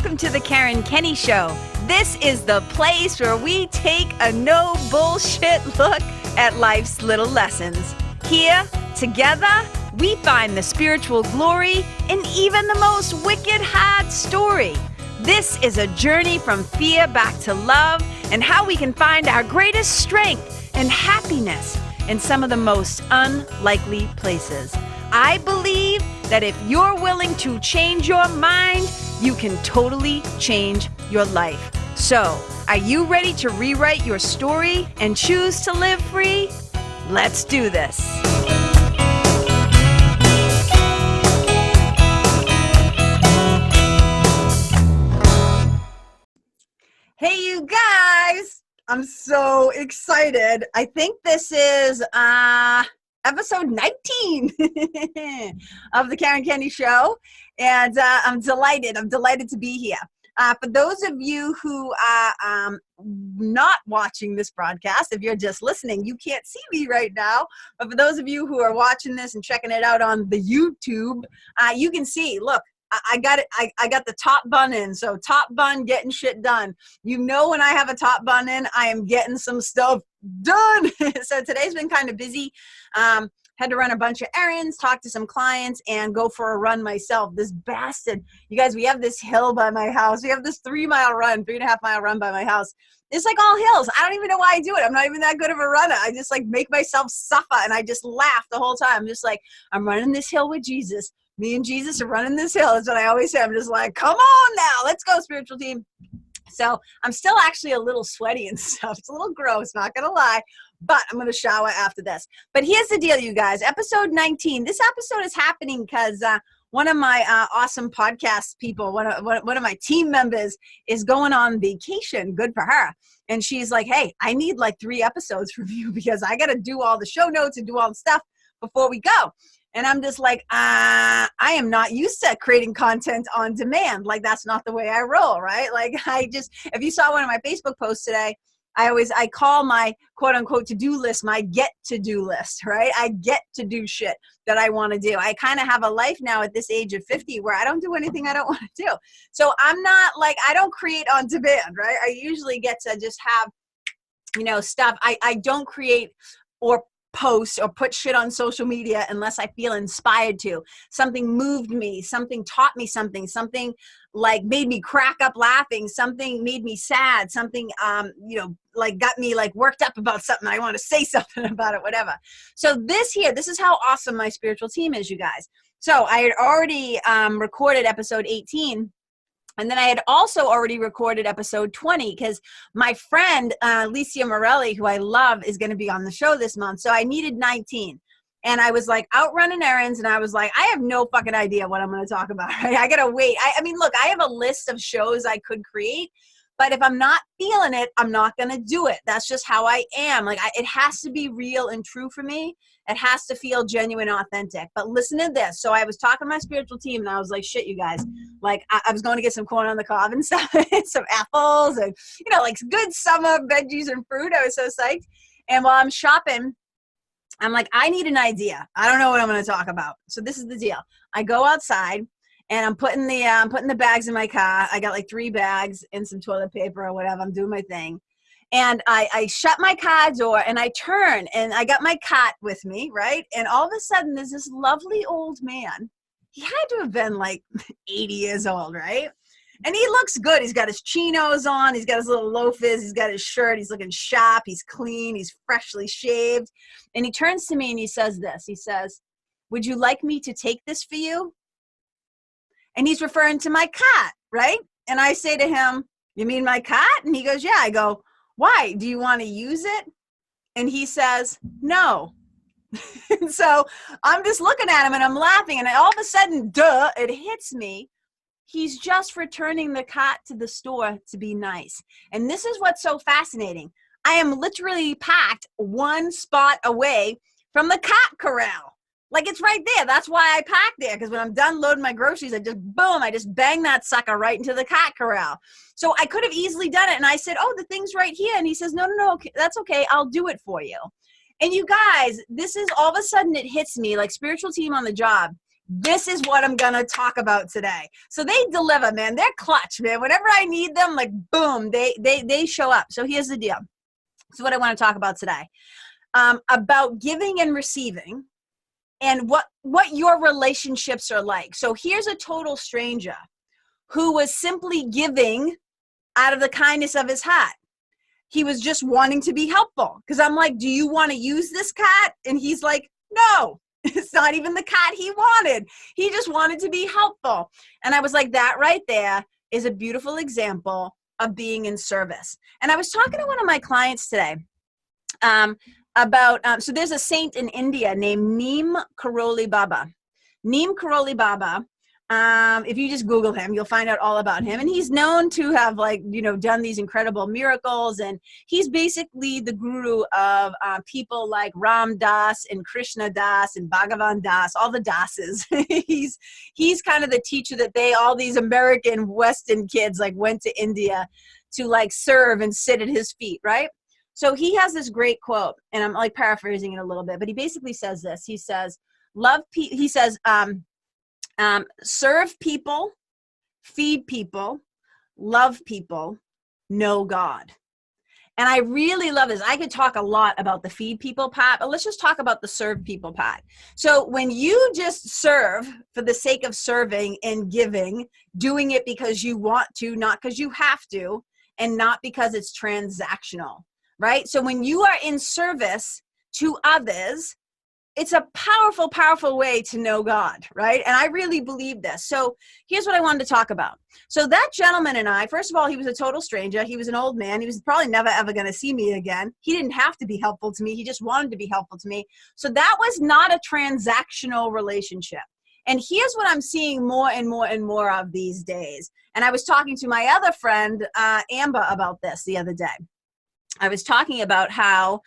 welcome to the Karen Kenney Show. This is the place where we take a no bullshit look at life's little lessons. Here, together, we find the spiritual glory in even the most wicked hard story. This is a journey from fear back to love and how we can find our greatest strength and happiness in some of the most unlikely places. I believe that if you're willing to change your mind, you can totally change your life. So, are you ready to rewrite your story and choose to live free? Let's do this. Hey, you guys! I'm so excited. I think this is episode 19 of the Karen Kenney Show, and I'm delighted to be here. For those of you who are not watching this broadcast, if you're just listening, you can't see me right now, but for those of you who are watching this and checking it out on the YouTube, you can see, look, I got it. I got the top bun in. So top bun, getting shit done. You know, when I have a top bun in, I am getting some stuff done. So today's been kind of busy. Had to run a bunch of errands, talk to some clients, and go for a run myself. This bastard. You guys, we have this hill by my house. We have this 3.5 mile run by my house. It's like all hills. I don't even know why I do it. I'm not even that good of a runner. I just like make myself suffer, and I just laugh the whole time. I'm just like, I'm running this hill with Jesus. Me and Jesus are running this hill. That's what I always say. I'm just like, come on now. Let's go, spiritual team. So I'm still actually a little sweaty and stuff. It's a little gross, not going to lie. But I'm going to shower after this. But here's the deal, you guys. Episode 19. This episode is happening because one of my awesome podcast people, one of my team members is going on vacation. Good for her. And she's like, hey, I need like 3 episodes from you because I got to do all the show notes and do all the stuff before we go. And I'm just like, I am not used to creating content on demand. Like, that's not the way I roll, right? Like, if you saw one of my Facebook posts today, I call my quote unquote to-do list my get to-do list, right? I get to do shit that I want to do. I kind of have a life now at this age of 50 where I don't do anything I don't want to do. So I'm not like, I don't create on demand, right? I usually get to just have, stuff. I don't create or post or put shit on social media unless I feel inspired to. Something moved me, something taught me something like made me crack up laughing, something made me sad, something like got me like worked up about something. I want to say something about it, whatever. So this is how awesome my spiritual team is, you guys. So I had already recorded episode 18. And then I had also already recorded episode 20 because my friend, Licia Morelli, who I love, is going to be on the show this month. So I needed 19. And I was like out running errands and I was like, I have no fucking idea what I'm going to talk about. Right? I got to wait. I mean, look, I have a list of shows I could create. But if I'm not feeling it, I'm not going to do it. That's just how I am. Like, it has to be real and true for me. It has to feel genuine, authentic. But listen to this. So I was talking to my spiritual team and I was like, shit, you guys. Like, I was going to get some corn on the cob and stuff, some apples and, like good summer veggies and fruit. I was so psyched. And while I'm shopping, I'm like, I need an idea. I don't know what I'm going to talk about. So this is the deal. I go outside. And I'm putting the bags in my car. I got like 3 bags and some toilet paper or whatever. I'm doing my thing. And I shut my car door and I turn and I got my cot with me, right? And all of a sudden there's this lovely old man. He had to have been like 80 years old, right? And he looks good. He's got his chinos on. He's got his little loafers. He's got his shirt. He's looking sharp. He's clean. He's freshly shaved. And he turns to me and he says this. He says, would you like me to take this for you? And he's referring to my cot, right? And I say to him, you mean my cot? And he goes, yeah. I go, why? Do you want to use it? And he says, no. And so I'm just looking at him and I'm laughing. And all of a sudden, it hits me. He's just returning the cot to the store to be nice. And this is what's so fascinating. I am literally packed 1 spot away from the cot corral. Like, it's right there. That's why I park there, because when I'm done loading my groceries, I just bang that sucker right into the cat corral. So I could have easily done it. And I said, oh, the thing's right here. And he says, no, that's okay. I'll do it for you. And you guys, this is all of a sudden it hits me like spiritual team on the job. this is what I'm going to talk about today. So they deliver, man. They're clutch, man. Whenever I need them, like, boom, they show up. So here's the deal. This is what I want to talk about today. About giving and receiving and what your relationships are like. So here's a total stranger who was simply giving out of the kindness of his heart. He was just wanting to be helpful. Because I'm like, do you want to use this cat? And he's like, no, it's not even the cat he wanted. He just wanted to be helpful. And I was like, that right there is a beautiful example of being in service. And I was talking to one of my clients today about, so there's a saint in India named Neem Karoli Baba. Neem Karoli Baba, if you just Google him, you'll find out all about him. And he's known to have, like, done these incredible miracles. And he's basically the guru of people like Ram Das and Krishna Das and Bhagavan Das, all the Dases. he's kind of the teacher that all these American Western kids like went to India to like serve and sit at his feet, right? So he has this great quote, and I'm like paraphrasing it a little bit, but he basically says this. He says, serve people, feed people, love people, know God. And I really love this. I could talk a lot about the feed people part, but let's just talk about the serve people part. So when you just serve for the sake of serving and giving, doing it because you want to, not because you have to, and not because it's transactional, right? So when you are in service to others, it's a powerful, powerful way to know God, right? And I really believe this. So here's what I wanted to talk about. So that gentleman and I, first of all, he was a total stranger. He was an old man. He was probably never, ever going to see me again. He didn't have to be helpful to me. He just wanted to be helpful to me. So that was not a transactional relationship. And here's what I'm seeing more and more and more of these days. And I was talking to my other friend, Amber, about this the other day. I was talking about how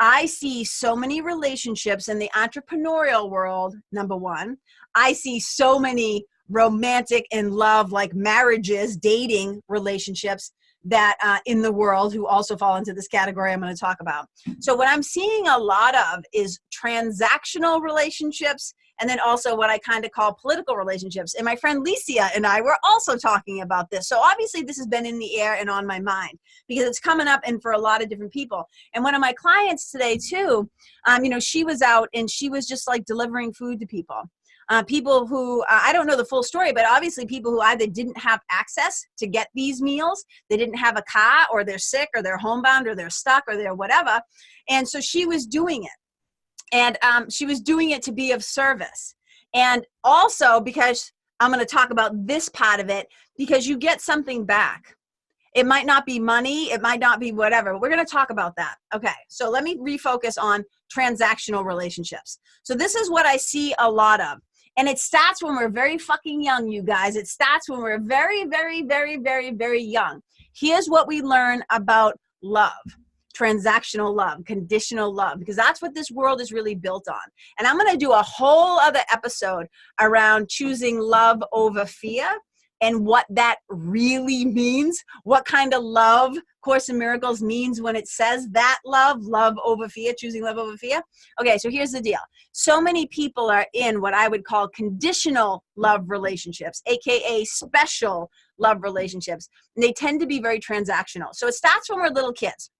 I see so many relationships in the entrepreneurial world, number one. I see so many romantic and love, like marriages, dating relationships that in the world who also fall into this category I'm going to talk about. So what I'm seeing a lot of is transactional relationships, and then also what I kind of call political relationships. And my friend Licia and I were also talking about this. So obviously this has been in the air and on my mind because it's coming up and for a lot of different people. And one of my clients today too, she was out and she was just like delivering food to people. People who, I don't know the full story, but obviously people who either didn't have access to get these meals, they didn't have a car, or they're sick, or they're homebound, or they're stuck, or they're whatever. And so she was doing it. And she was doing it to be of service. And also because I'm going to talk about this part of it, because you get something back. It might not be money. It might not be whatever. We're going to talk about that. Okay, so let me refocus on transactional relationships. So this is what I see a lot of. And it starts when we're very fucking young, you guys. It starts when we're very, very, very, very, very young. Here's what we learn about love. Transactional love, conditional love, because that's what this world is really built on. And I'm going to do a whole other episode around choosing love over fear and what that really means, what kind of love Course in Miracles means when it says that love over fear, choosing love over fear. Okay, so here's the deal. So many people are in what I would call conditional love relationships, aka special love relationships. And they tend to be very transactional. So it starts when we're little kids.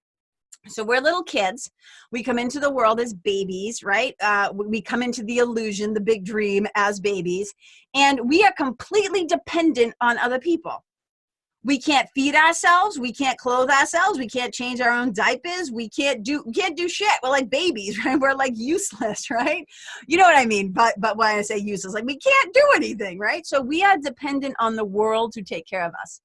So we're little kids. We come into the world as babies, right? We come into the illusion, the big dream as babies, and we are completely dependent on other people. We can't feed ourselves. We can't clothe ourselves. We can't change our own diapers. We can't do shit. We're like babies, right? We're like useless, right? You know what I mean? But when I say useless, like we can't do anything, right? So we are dependent on the world to take care of us.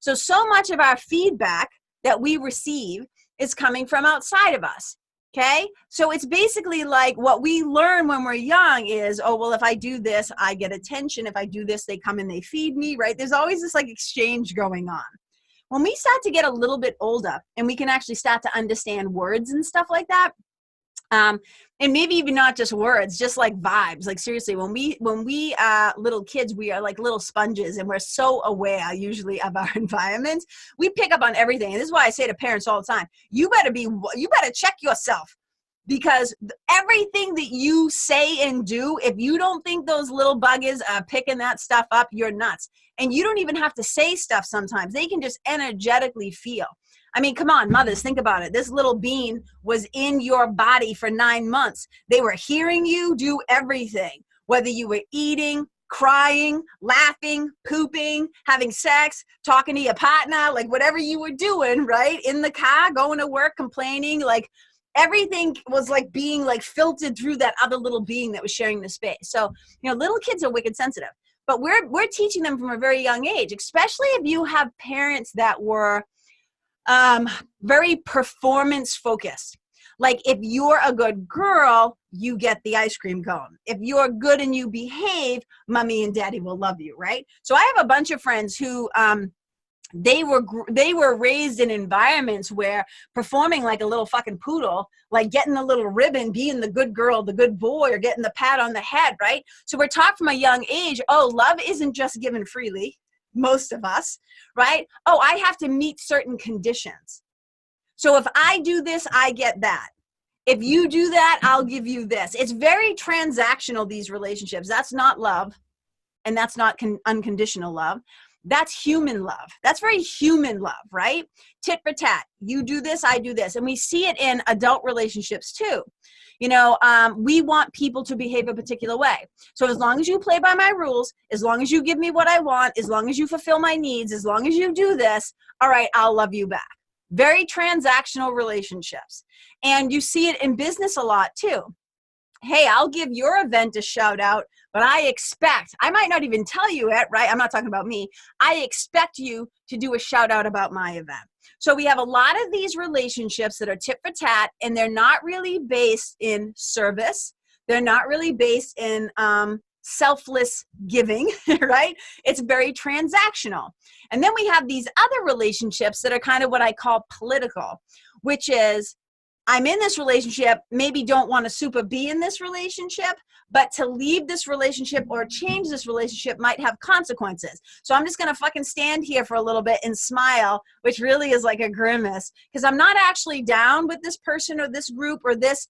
So much of our feedback that we receive is coming from outside of us. Okay. So it's basically like what we learn when we're young is, oh, well, if I do this, I get attention. If I do this, they come and they feed me, right? There's always this like exchange going on. When we start to get a little bit older and we can actually start to understand words and stuff like that, and maybe even not just words, just like vibes. Like seriously, when we little kids, we are like little sponges, and we're so aware usually of our environment. We pick up on everything, and this is why I say to parents all the time: you better check yourself. because everything that you say and do, if you don't think those little buggies are picking that stuff up, you're nuts. And you don't even have to say stuff sometimes. They can just energetically feel. I mean, come on, mothers, think about it. This little being was in your body for 9 months. They were hearing you do everything, whether you were eating, crying, laughing, pooping, having sex, talking to your partner, like whatever you were doing, right? In the car, going to work, complaining, like everything was like being like filtered through that other little being that was sharing the space. So, you know, little kids are wicked sensitive, but we're teaching them from a very young age, especially if you have parents that were very performance focused. Like if you're a good girl, you get the ice cream cone. If you're good and you behave, mommy and daddy will love you, right? So I have a bunch of friends who they were raised in environments where performing like a little fucking poodle, like getting the little ribbon, being the good girl, the good boy, or getting the pat on the head, right? So we're taught from a young age, oh, love isn't just given freely, most of us, right? Oh, I have to meet certain conditions. So if I do this, I get that. If you do that, I'll give you this. It's very transactional, these relationships. That's not love, and that's not unconditional love. That's human love. That's very human love, right? Tit for tat. You do this, I do this. And we see it in adult relationships too. You know, we want people to behave a particular way. So as long as you play by my rules, as long as you give me what I want, as long as you fulfill my needs, as long as you do this, all right, I'll love you back. Very transactional relationships. And you see it in business a lot too. Hey, I'll give your event a shout out, but I might not even tell you it, right? I'm not talking about me. I expect you to do a shout out about my event. So we have a lot of these relationships that are tit for tat, and they're not really based in service. They're not really based in selfless giving, right? It's very transactional. And then we have these other relationships that are kind of what I call political, which is I'm in this relationship, maybe don't want to super be in this relationship, but to leave this relationship or change this relationship might have consequences. So I'm just going to fucking stand here for a little bit and smile, which really is like a grimace, because I'm not actually down with this person or this group or this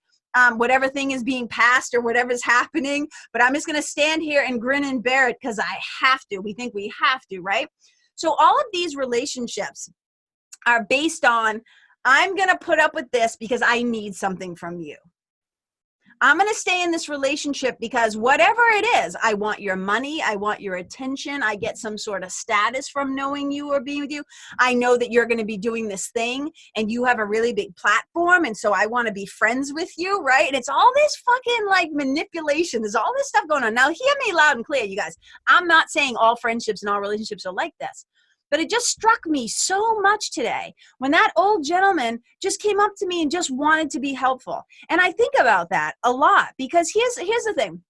whatever thing is being passed or whatever's happening, but I'm just going to stand here and grin and bear it because I have to. We think we have to, right? So all of these relationships are based on, I'm going to put up with this because I need something from you. I'm going to stay in this relationship because whatever it is, I want your money, I want your attention, I get some sort of status from knowing you or being with you. I know that you're going to be doing this thing and you have a really big platform, and so I want to be friends with you, right? And it's all this fucking like manipulation. There's all this stuff going on. Now, hear me loud and clear, you guys. I'm not saying all friendships and all relationships are like this. But it just struck me so much today when that old gentleman just came up to me and just wanted to be helpful. And I think about that a lot because here's the thing.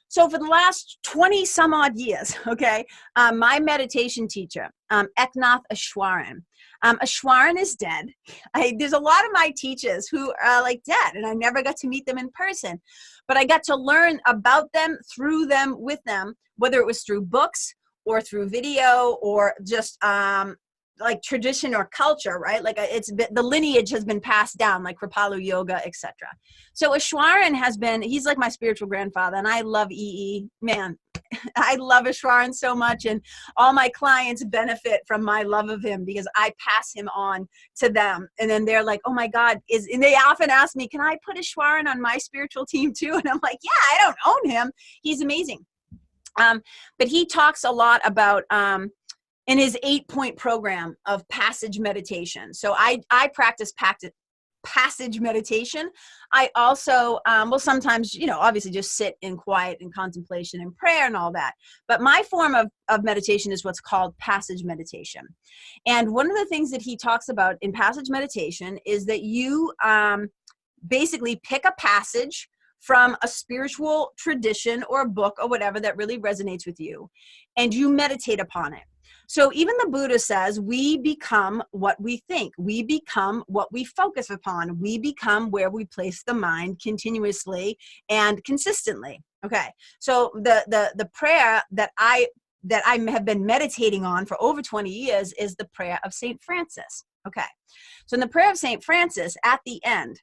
So for the last 20 some odd years, okay, my meditation teacher, Eknath Ashwaran, Ashwaran is dead. There's a lot of my teachers who are like dead, and I never got to meet them in person. But I got to learn about them, through them, with them, whether it was through books, or through video, or just like tradition or culture, right? Like the lineage has been passed down, like Kripalu Yoga, etc. So Ashwaran he's like my spiritual grandfather, and I love EE. Man, I love Ashwaran so much, and all my clients benefit from my love of him because I pass him on to them. And then they're like, oh my God, and they often ask me, can I put Ashwaran on my spiritual team too? And I'm like, yeah, I don't own him. He's amazing. But he talks a lot about in his 8-point program of passage meditation. So I practice passage meditation. I also will sometimes, obviously just sit in quiet and contemplation and prayer and all that. But my form of meditation is what's called passage meditation. And one of the things that he talks about in passage meditation is that you basically pick a passage from a spiritual tradition or book or whatever that really resonates with you, and you meditate upon it. So even the Buddha says we become what we think. We become what we focus upon. We become where we place the mind continuously and consistently. Okay. So the prayer that I have been meditating on for over 20 years is the prayer of St. Francis. Okay. So in the prayer of St. Francis, at the end,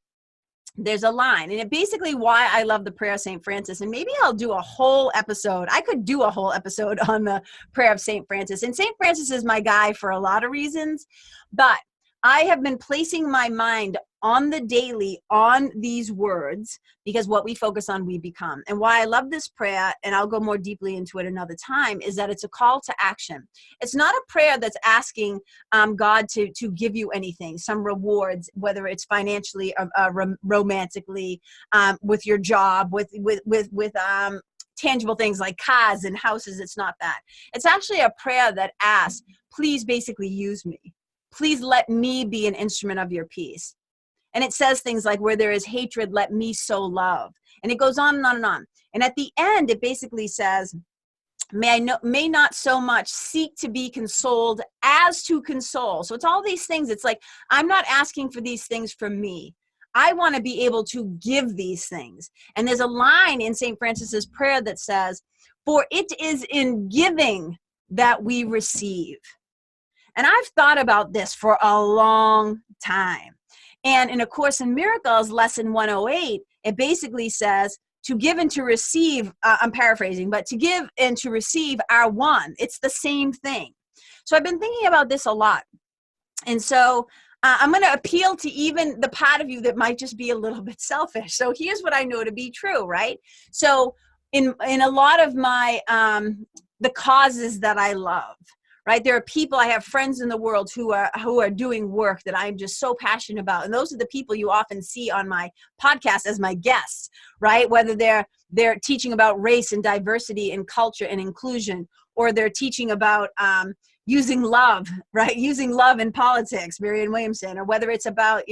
there's a line, and it basically why I love the prayer of St. Francis. And maybe I'll do a whole episode. I could do a whole episode on the prayer of St. Francis. And St. Francis is my guy for a lot of reasons, but I have been placing my mind on the daily on these words, because what we focus on, we become. And why I love this prayer, and I'll go more deeply into it another time, is that it's a call to action. It's not a prayer that's asking God to give you anything, some rewards, whether it's financially, romantically, with your job, with tangible things like cars and houses. It's not that. It's actually a prayer that asks, please basically use me. Please let me be an instrument of your peace. And it says things like, where there is hatred, let me sow love. And it goes on and on and on. And at the end, it basically says, may not so much seek to be consoled as to console. So it's all these things. It's like, I'm not asking for these things from me. I want to be able to give these things. And there's a line in St. Francis's prayer that says, for it is in giving that we receive. And I've thought about this for a long time. And in A Course in Miracles, lesson 108, it basically says, to give and to receive, I'm paraphrasing, but to give and to receive are one. It's the same thing. So I've been thinking about this a lot. And so I'm going to appeal to even the part of you that might just be a little bit selfish. So here's what I know to be true, right? So in a lot of my, the causes that I love, right? There are people, I have friends in the world who are doing work that I'm just so passionate about. And those are the people you often see on my podcast as my guests, right? Whether they're teaching about race and diversity and culture and inclusion, or they're teaching about using love, right? Using love in politics, Marianne Williamson, or whether it's about,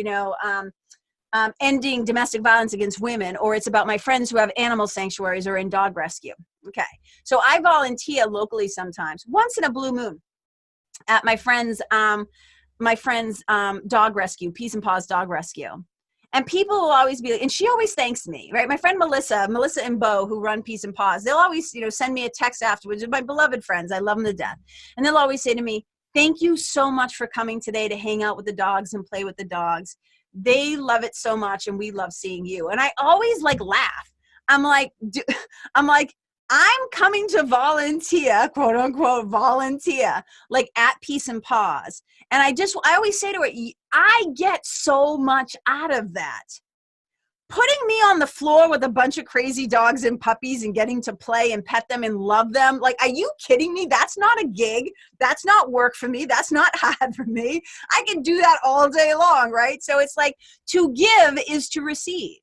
ending domestic violence against women, or it's about my friends who have animal sanctuaries or in dog rescue. Okay. So I volunteer locally sometimes, once in a blue moon, at my friend's dog rescue, Peace and Paws Dog Rescue. And people will always be, and she always thanks me, right? My friend Melissa and Bo, who run Peace and Paws, they'll always, send me a text afterwards. They're my beloved friends. I love them to death. And they'll always say to me, thank you so much for coming today to hang out with the dogs and play with the dogs. They love it so much, and we love seeing you. And I always laugh. I'm like, I'm coming to volunteer, quote unquote, volunteer, at Peace and Paws. And I always say to her, I get so much out of that. Putting me on the floor with a bunch of crazy dogs and puppies and getting to play and pet them and love them. Are you kidding me? That's not a gig. That's not work for me. That's not hard for me. I can do that all day long, right? So it's to give is to receive.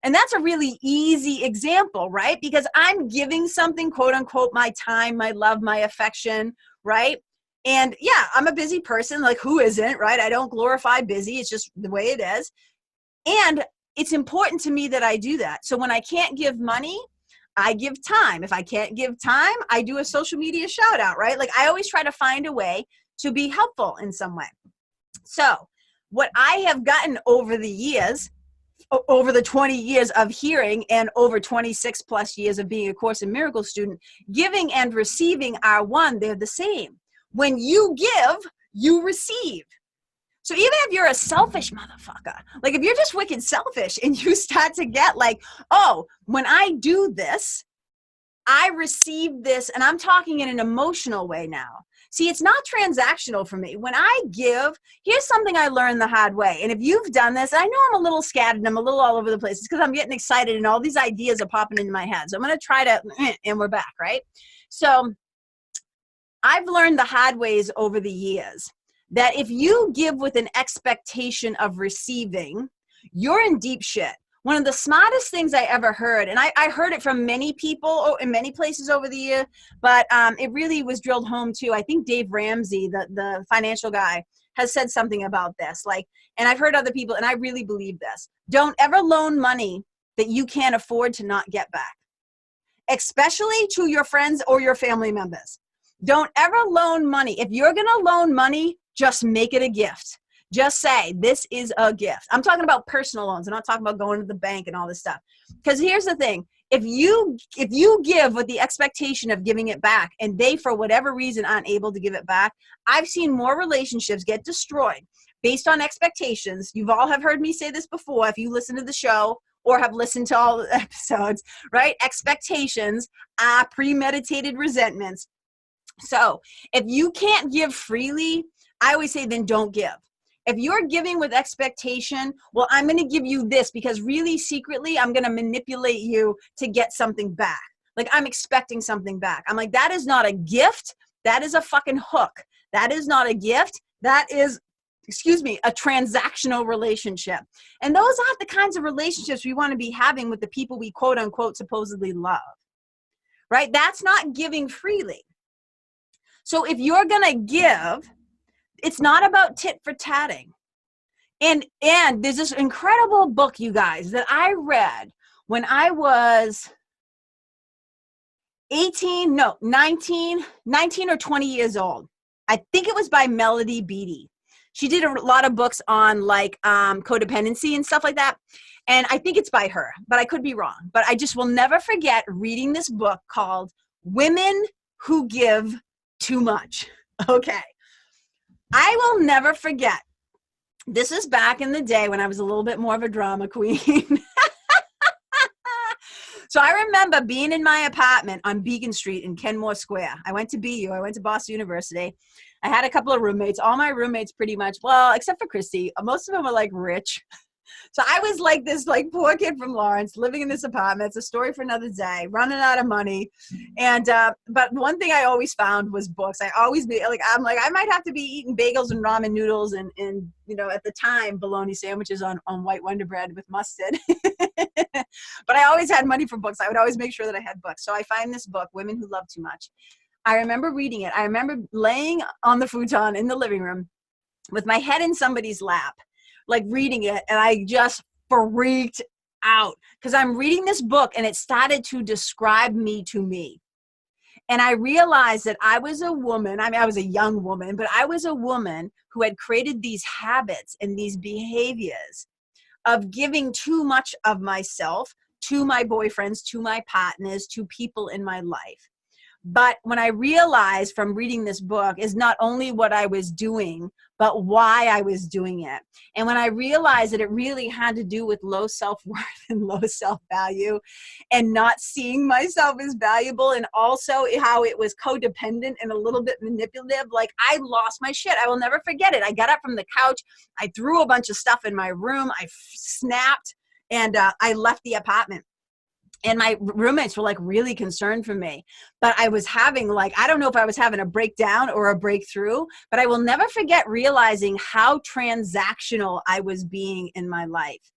And that's a really easy example, right? Because I'm giving something, quote unquote, my time, my love, my affection, right? And yeah, I'm a busy person. Who isn't, right? I don't glorify busy. It's just the way it is. And it's important to me that I do that. So when I can't give money, I give time. If I can't give time, I do a social media shout out, right? I always try to find a way to be helpful in some way. So what I have gotten over the years, over the 20 years of hearing and over 26 plus years of being a Course in Miracles student, giving and receiving are one. They're the same. When you give, you receive. So even if you're a selfish motherfucker, if you're just wicked selfish and you start to get oh, when I do this, I receive this, and I'm talking in an emotional way now. See, it's not transactional for me. When I give, here's something I learned the hard way. And if you've done this, I know I'm a little scattered and I'm a little all over the place. It's because I'm getting excited and all these ideas are popping into my head. So I'm going to try to, and we're back, right? So I've learned the hard ways over the years that if you give with an expectation of receiving, you're in deep shit. One of the smartest things I ever heard, and I heard it from many people in many places over the year, but it really was drilled home too. I think Dave Ramsey, the financial guy, has said something about this. And I've heard other people, and I really believe this. Don't ever loan money that you can't afford to not get back, especially to your friends or your family members. Don't ever loan money. If you're going to loan money, just make it a gift. Just say, this is a gift. I'm talking about personal loans. I'm not talking about going to the bank and all this stuff. Because here's the thing. If you give with the expectation of giving it back, and they, for whatever reason, aren't able to give it back, I've seen more relationships get destroyed, based on expectations. You've all have heard me say this before if you listen to the show or have listened to all the episodes, right? Expectations are premeditated resentments. So if you can't give freely, I always say then don't give. If you're giving with expectation, well, I'm going to give you this because really secretly I'm going to manipulate you to get something back. Like I'm expecting something back. I'm like, that is not a gift. That is a fucking hook. That is not a gift. That is, a transactional relationship. And those aren't the kinds of relationships we want to be having with the people we quote unquote supposedly love, right? That's not giving freely. So if you're going to give, it's not about tit for tatting. And there's this incredible book, you guys, that I read when I was 19 or 20 years old. I think it was by Melody Beattie. She did a lot of books on like codependency and stuff like that. And I think it's by her, but I could be wrong. But I just will never forget reading this book called Women Who Give Too Much. Okay. I will never forget. This is back in the day when I was a little bit more of a drama queen. So I remember being in my apartment on Beacon Street in Kenmore Square. I went to BU. I went to Boston University. I had a couple of roommates. All my roommates pretty much, well, except for Christy, most of them were like rich. So I was like this like poor kid from Lawrence living in this apartment. It's a story for another day, running out of money. And, but one thing I always found was books. I always be like, I'm like, I might have to be eating bagels and ramen noodles and you know, at the time, bologna sandwiches on white Wonder Bread with mustard. But I always had money for books. I would always make sure that I had books. So I find this book, Women Who Love Too Much. I remember reading it. I remember laying on the futon in the living room with my head in somebody's lap, like reading it, and I just freaked out because I'm reading this book and it started to describe me to me. And I realized that I was a woman. I mean, I was a young woman, but I was a woman who had created these habits and these behaviors of giving too much of myself to my boyfriends, to my partners, to people in my life. But when I realized from reading this book is not only what I was doing, but why I was doing it. And when I realized that it really had to do with low self-worth and low self-value and not seeing myself as valuable, and also how it was codependent and a little bit manipulative, like I lost my shit. I will never forget it. I got up from the couch. I threw a bunch of stuff in my room. I snapped and I left the apartment. And my roommates were like really concerned for me, but I was having like, I don't know if I was having a breakdown or a breakthrough, but I will never forget realizing how transactional I was being in my life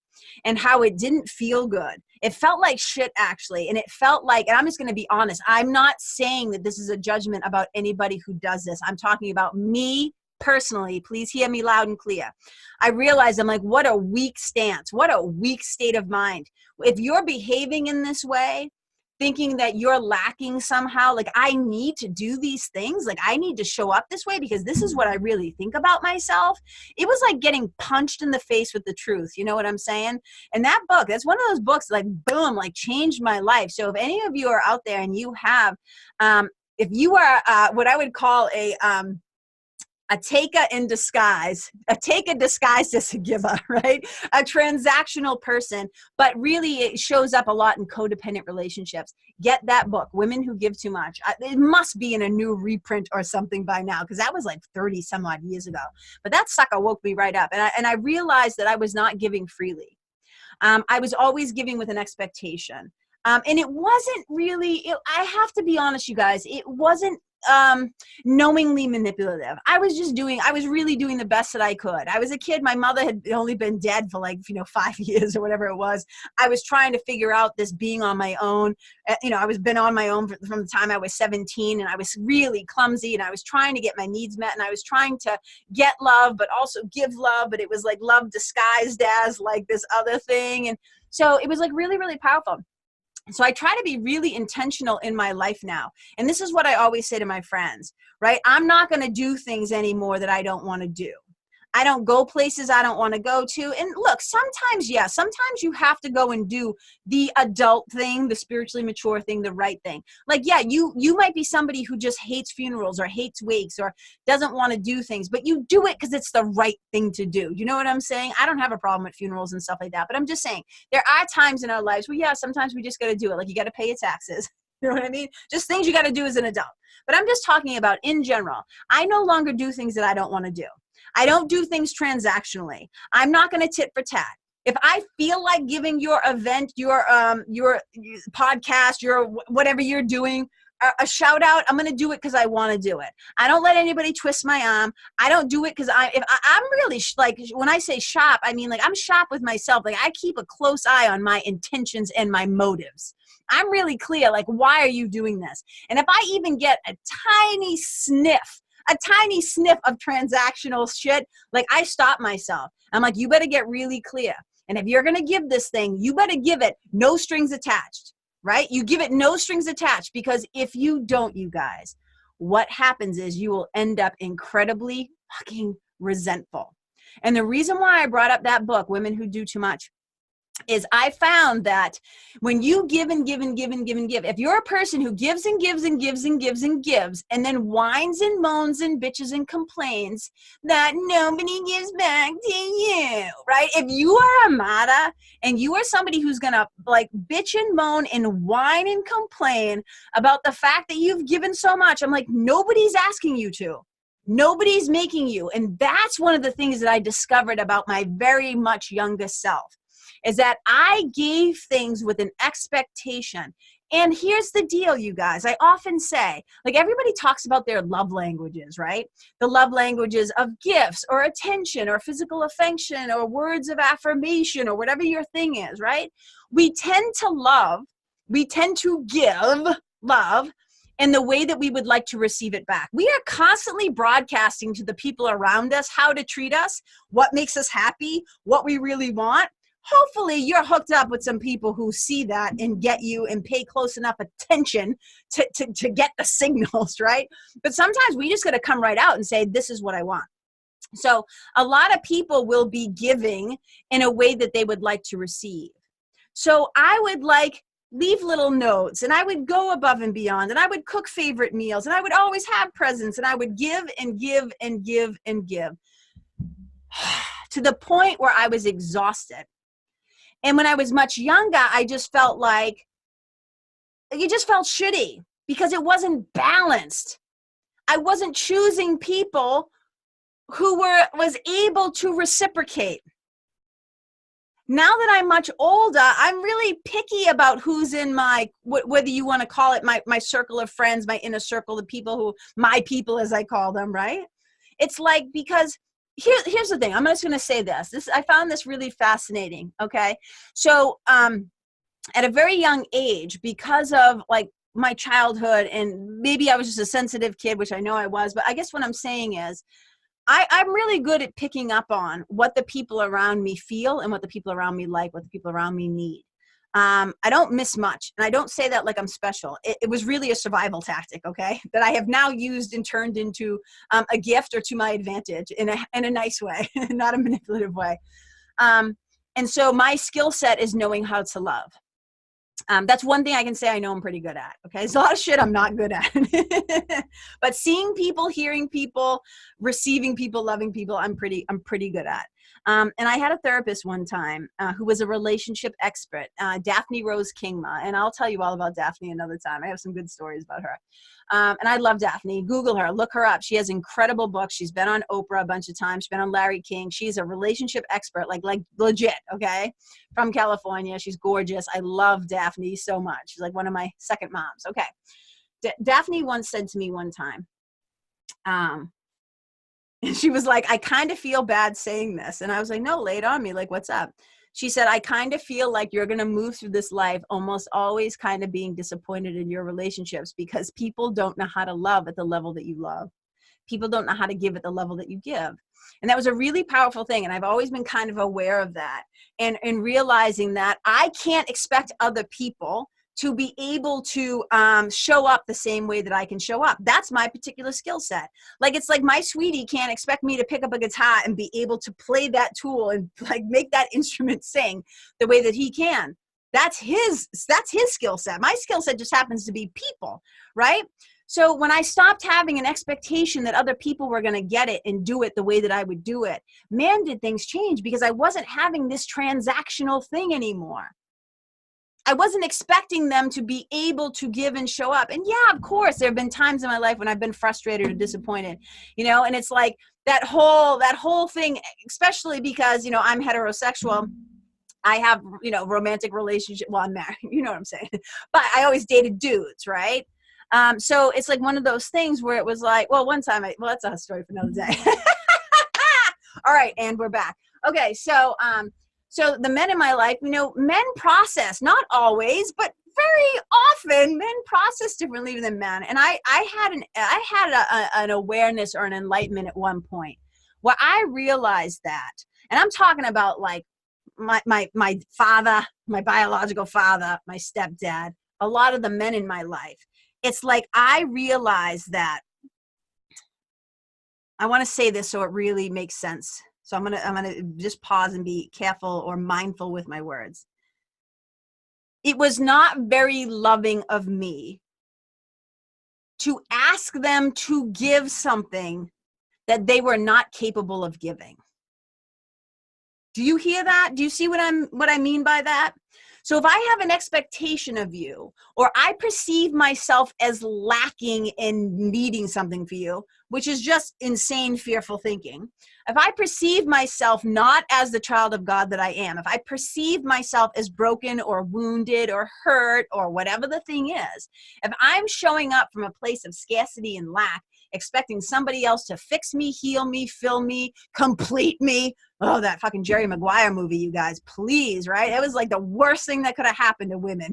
and how it didn't feel good. It felt like shit actually. And it felt like, and I'm just going to be honest, I'm not saying that this is a judgment about anybody who does this. I'm talking about me personally. Please hear me loud and clear. I realized I'm like, what a weak stance, what a weak state of mind. If you're behaving in this way, thinking that you're lacking somehow, like I need to do these things, like I need to show up this way because this is what I really think about myself. It was like getting punched in the face with the truth. You know what I'm saying? And that book, that's one of those books like boom, like changed my life. So if any of you are out there and you have, if you are what I would call a taker in disguise, a taker disguised as a giver, right? A transactional person, but really it shows up a lot in codependent relationships. Get that book, Women Who Give Too Much. It must be in a new reprint or something by now because that was like 30 some odd years ago. But that sucker woke me right up. And I realized that I was not giving freely. I was always giving with an expectation. And it wasn't really, I have to be honest, you guys, it wasn't knowingly manipulative. I was really doing the best that I could. I was a kid. My mother had only been dead for 5 years or whatever it was. I was trying to figure out this being on my own. I was been on my own from the time I was 17 and I was really clumsy and I was trying to get my needs met and I was trying to get love, but also give love. But it was like love disguised as like this other thing. And so it was like really, really powerful. So I try to be really intentional in my life now. And this is what I always say to my friends, right? I'm not going to do things anymore that I don't want to do. I don't go places I don't want to go to. And look, sometimes, yeah, sometimes you have to go and do the adult thing, the spiritually mature thing, the right thing. Like, yeah, you might be somebody who just hates funerals or hates wakes or doesn't want to do things, but you do it because it's the right thing to do. You know what I'm saying? I don't have a problem with funerals and stuff like that, but I'm just saying there are times in our lives where, yeah, sometimes we just got to do it. Like, you got to pay your taxes. You know what I mean? Just things you got to do as an adult. But I'm just talking about in general. I no longer do things that I don't want to do. I don't do things transactionally. I'm not going to tit for tat. If I feel like giving your event, your podcast, your whatever you're doing, a shout out, I'm going to do it because I want to do it. I don't let anybody twist my arm. I don't do it because I'm really like, when I say shop, I mean like I'm shop with myself. Like I keep a close eye on my intentions and my motives. I'm really clear. Like, why are you doing this? And if I even get a tiny sniff of transactional shit, like I stop myself. I'm like, you better get really clear. And if you're going to give this thing, you better give it no strings attached, right? You give it no strings attached, because if you don't, you guys, what happens is you will end up incredibly fucking resentful. And the reason why I brought up that book, Women Who Do Too Much, is I found that when you give and give and give and give and give, if you're a person who gives and gives and gives and gives and gives and then whines and moans and bitches and complains that nobody gives back to you, right? If you are a martyr and you are somebody who's gonna like bitch and moan and whine and complain about the fact that you've given so much, I'm like, nobody's asking you to. Nobody's making you. And that's one of the things that I discovered about my very much youngest self, is that I gave things with an expectation. And here's the deal, you guys. I often say, like, everybody talks about their love languages, right? The love languages of gifts or attention or physical affection or words of affirmation or whatever your thing is, right? We tend to give love in the way that we would like to receive it back. We are constantly broadcasting to the people around us how to treat us, what makes us happy, what we really want. Hopefully you're hooked up with some people who see that and get you and pay close enough attention to get the signals, right? But sometimes we just got to come right out and say, this is what I want. So a lot of people will be giving in a way that they would like to receive. So I would like leave little notes, and I would go above and beyond, and I would cook favorite meals, and I would always have presents, and I would give and give and give and give to the point where I was exhausted. And when I was much younger, I just felt like, you just felt shitty because it wasn't balanced. I wasn't choosing people who was able to reciprocate. Now that I'm much older, I'm really picky about who's in my, whether you want to call it my circle of friends, my inner circle, the people who, my people as I call them, right? It's like, because here's the thing. I'm just going to say this. I found this really fascinating. Okay. So, at a very young age, because of like my childhood, and maybe I was just a sensitive kid, which I know I was, but I guess what I'm saying is I'm really good at picking up on what the people around me feel and what the people around me like, what the people around me need. I don't miss much. And I don't say that like I'm special. It was really a survival tactic, okay, that I have now used and turned into a gift or to my advantage in a nice way, not a manipulative way. And so my skill set is knowing how to love. That's one thing I can say I know I'm pretty good at. Okay. There's a lot of shit I'm not good at, but seeing people, hearing people, receiving people, loving people, I'm pretty good at. And I had a therapist one time who was a relationship expert, Daphne Rose Kingma. And I'll tell you all about Daphne another time. I have some good stories about her. And I love Daphne. Google her, look her up. She has incredible books. She's been on Oprah a bunch of times. She's been on Larry King. She's a relationship expert, like legit, okay? From California. She's gorgeous. I love Daphne so much. She's like one of my second moms. Okay. Daphne once said to me one time, she was like, I kind of feel bad saying this. And I was like, no, lay it on me. Like, what's up? She said, I kind of feel like you're going to move through this life almost always kind of being disappointed in your relationships because people don't know how to love at the level that you love. People don't know how to give at the level that you give. And that was a really powerful thing. And I've always been kind of aware of that and realizing that I can't expect other people to be able to show up the same way that I can show up. That's my particular skill set. Like, it's like my sweetie can't expect me to pick up a guitar and be able to play that tool and like make that instrument sing the way that he can. That's his skill set. My skill set just happens to be people, right? So when I stopped having an expectation that other people were going to get it and do it the way that I would do it, man, did things change, because I wasn't having this transactional thing anymore. I wasn't expecting them to be able to give and show up. And yeah, of course, there have been times in my life when I've been frustrated or disappointed, and it's like that whole thing, especially because, I'm heterosexual. I have, romantic relationship. Well, I'm married, you know what I'm saying? But I always dated dudes, right? So it's like one of those things where it was like, well, one time that's a story for another day. All right. And we're back. Okay. So the men in my life, men process, not always, but very often men process differently than men. And I had an awareness or an enlightenment at one point where I realized that, and I'm talking about like my father, my biological father, my stepdad, a lot of the men in my life. It's like I realized that, I want to say this so it really makes sense. So I'm gonna just pause and be careful or mindful with my words. It was not very loving of me to ask them to give something that they were not capable of giving. Do you hear that? Do you see what I mean by that? So if I have an expectation of you, or I perceive myself as lacking in needing something for you, which is just insane, fearful thinking. If I perceive myself not as the child of God that I am, if I perceive myself as broken or wounded or hurt or whatever the thing is, if I'm showing up from a place of scarcity and lack, expecting somebody else to fix me, heal me, fill me, complete me. Oh, that fucking Jerry Maguire movie, you guys, please, right? It was like the worst thing that could have happened to women.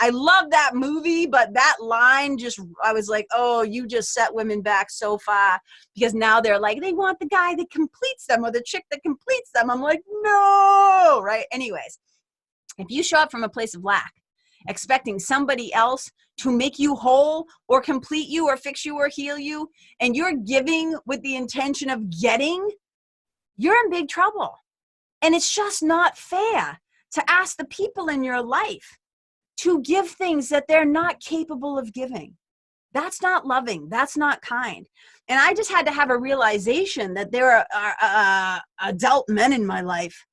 I love that movie, but that line I was like, oh, you just set women back so far, because now they're like, they want the guy that completes them or the chick that completes them. I'm like, no, right? Anyways, if you show up from a place of lack, expecting somebody else to make you whole or complete you or fix you or heal you, and you're giving with the intention of getting, you're in big trouble. And it's just not fair to ask the people in your life to give things that they're not capable of giving. That's not loving. That's not kind. And I just had to have a realization that there are adult men in my life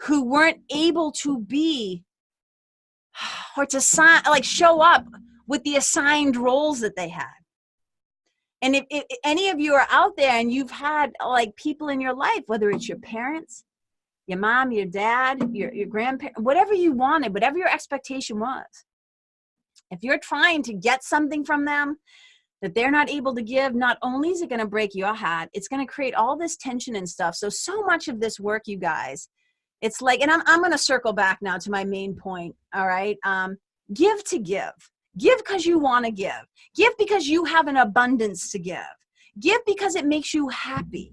who weren't able to be or to show up with the assigned roles that they had. And if any of you are out there and you've had like people in your life, whether it's your parents, your mom, your dad, your grandparents, whatever you wanted, whatever your expectation was, if you're trying to get something from them that they're not able to give, not only is it going to break your heart, it's going to create all this tension and stuff. So much of this work, you guys, it's like, and I'm going to circle back now to my main point. All right. Give to give. Give because you want to give. Give because you have an abundance to give. Give because it makes you happy.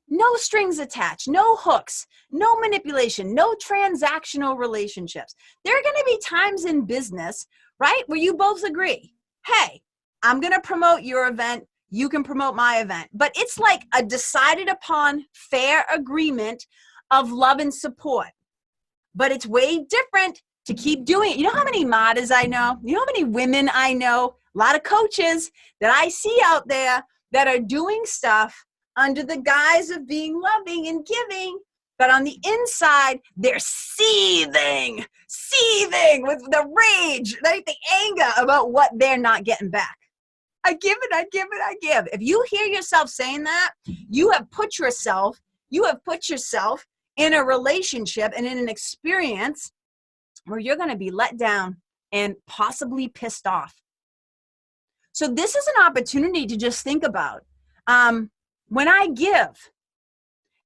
No strings attached, no hooks, no manipulation, no transactional relationships. There are going to be times in business, right, where you both agree, hey, I'm going to promote your event. You can promote my event. But it's like a decided upon fair agreement of love and support. But it's way different to keep doing it. You know how many modders I know? You know how many women I know? A lot of coaches that I see out there that are doing stuff under the guise of being loving and giving, but on the inside, they're seething with the rage, right? The anger about what they're not getting back. I give it, I give it, I give. If you hear yourself saying that, you have put yourself in a relationship and in an experience where you're going to be let down and possibly pissed off. So this is an opportunity to just think about, when I give,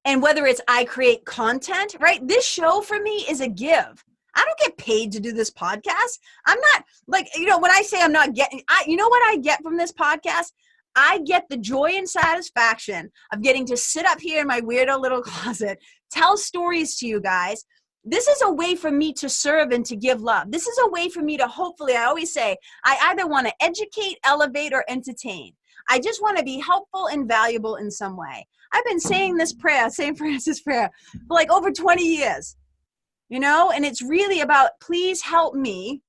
and whether it's I create content, right? This show for me is a give. I don't get paid to do this podcast. I'm not like, when I say I'm not getting, you know what I get from this podcast? I get the joy and satisfaction of getting to sit up here in my weirdo little closet, tell stories to you guys, This is a way for me to serve and to give love. This is a way for me to hopefully, I always say, I either want to educate, elevate, or entertain. I just want to be helpful and valuable in some way. I've been saying this prayer, St. Francis prayer, for like over 20 years, you know, and it's really about, please help me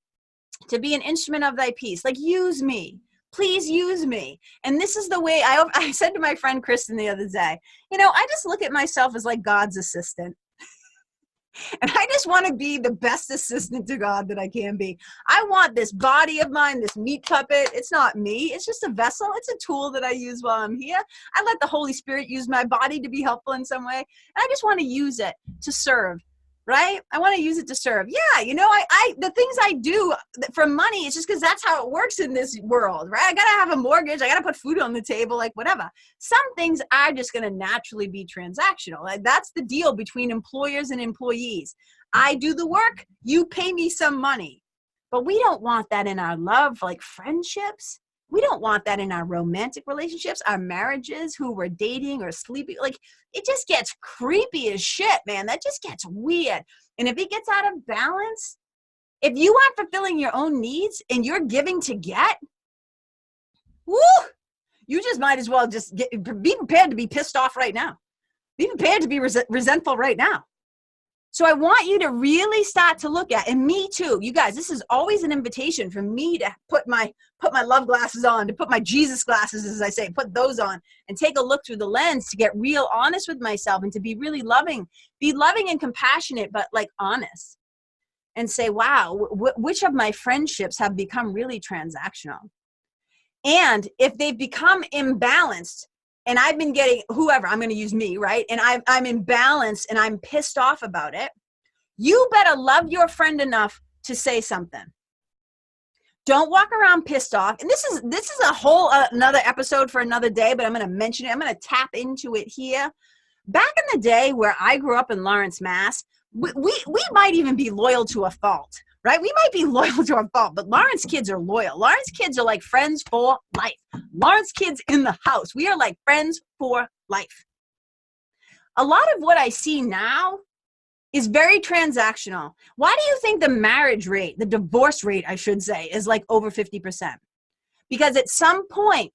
to be an instrument of thy peace. Like, use me. Please use me. And this is the way I said to my friend Kristen the other day, you know, I just look at myself as like God's assistant. And I just want to be the best assistant to God that I can be. I want this body of mine, this meat puppet. It's not me. It's just a vessel. It's a tool that I use while I'm here. I let the Holy Spirit use my body to be helpful in some way. And I just want to use it to serve, right? I want to use it to serve. Yeah, you know, the things I do for money, it's just because that's how it works in this world, right? I got to have a mortgage. I got to put food on the table, like whatever. Some things are just going to naturally be transactional. Like, that's the deal between employers and employees. I do the work, you pay me some money. But we don't want that in our love, like friendships. We don't want that in our romantic relationships, our marriages, who we're dating or sleeping. Like, it just gets creepy as shit, man. That just gets weird. And if it gets out of balance, if you aren't fulfilling your own needs and you're giving to get, woo, you just might as well just be prepared to be pissed off right now. Be prepared to be resentful right now. So I want you to really start to look at, and me too, you guys, this is always an invitation for me to put my love glasses on, to put my Jesus glasses, as I say, put those on and take a look through the lens to get real honest with myself and to be really loving, and compassionate, but like honest, and say, wow, which of my friendships have become really transactional? And if they've become imbalanced, and I've been getting whoever, I'm going to use me, right? And I'm imbalanced and I'm pissed off about it. You better love your friend enough to say something. Don't walk around pissed off. And this is a whole another episode for another day, but I'm going to mention it. I'm going to tap into it here. Back in the day where I grew up in Lawrence, Mass, we might even be loyal to a fault, right? We might be loyal to a fault, but Lawrence kids are loyal. Lawrence kids are like friends for life. Lawrence kids in the house. We are like friends for life. A lot of what I see now is very transactional. Why do you think the marriage rate, the divorce rate, I should say, is like over 50%? Because at some point,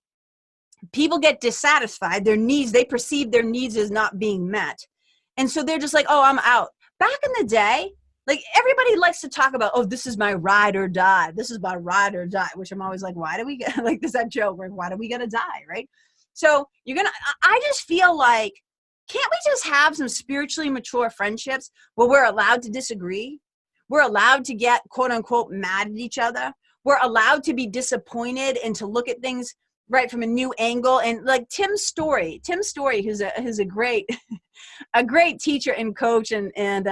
people get dissatisfied, they perceive their needs as not being met. And so they're just like, oh, I'm out. Back in the day, like, everybody likes to talk about, oh, this is my ride or die. This is my ride or die, which I'm always like, why do we get, like, there's that joke where, why do we gotta die, right? So I just feel like, can't we just have some spiritually mature friendships where we're allowed to disagree? We're allowed to get, quote unquote, mad at each other. We're allowed to be disappointed and to look at things right from a new angle. And like Tim Story, who's a great, a great teacher and coach, and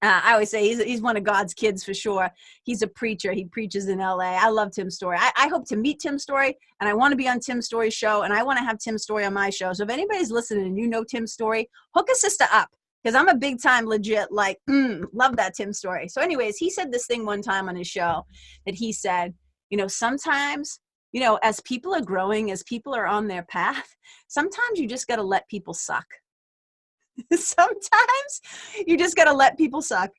I always say he's one of God's kids for sure. He's a preacher. He preaches in LA. I love Tim Story. I hope to meet Tim Story, and I want to be on Tim Story's show, and I want to have Tim Story on my show. So if anybody's listening and you know Tim Story, hook a sister up, because I'm a big time legit, like, love that Tim Story. So anyways, he said this thing one time on his show that he said, you know, sometimes, you know, as people are growing, as people are on their path, sometimes you just got to let people suck. Sometimes you just got to let people suck.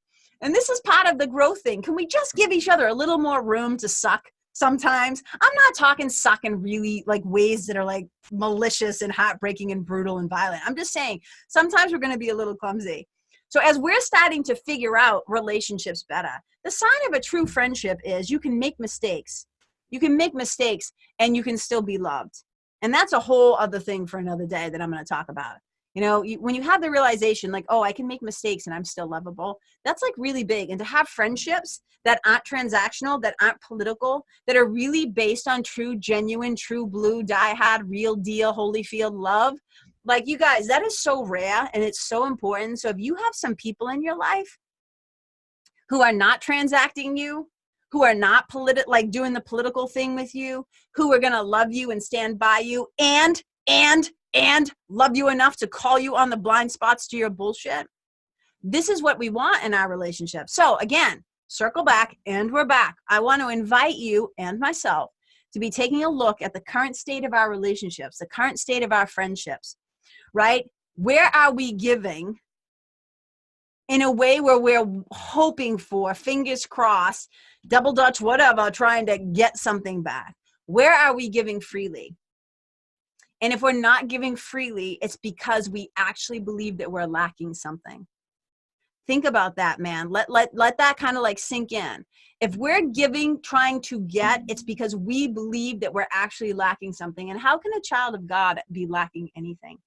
And this is part of the growth thing. Can we just give each other a little more room to suck sometimes? I'm not talking suck in really like ways that are like malicious and heartbreaking and brutal and violent. I'm just saying sometimes we're going to be a little clumsy. So as we're starting to figure out relationships better, the sign of a true friendship is you can make mistakes. You can make mistakes and you can still be loved. And that's a whole other thing for another day that I'm going to talk about. You know, when you have the realization like, oh, I can make mistakes and I'm still lovable, that's like really big. And to have friendships that aren't transactional, that aren't political, that are really based on true, genuine, true blue, die-hard, real deal, Holyfield love, like, you guys, that is so rare and it's so important. So if you have some people in your life who are not transacting you, who are not like doing the political thing with you, who are going to love you and stand by you and love you enough to call you on the blind spots to your bullshit. This is what we want in our relationship. So again, circle back, and we're back. I want to invite you and myself to be taking a look at the current state of our relationships, the current state of our friendships, right? Where are we giving in a way where we're hoping for, fingers crossed, double dutch, whatever, trying to get something back? Where are we giving freely? And if we're not giving freely, it's because we actually believe that we're lacking something. Think about that, man. Let that kind of like sink in. If we're giving, trying to get, it's because we believe that we're actually lacking something. And how can a child of God be lacking anything?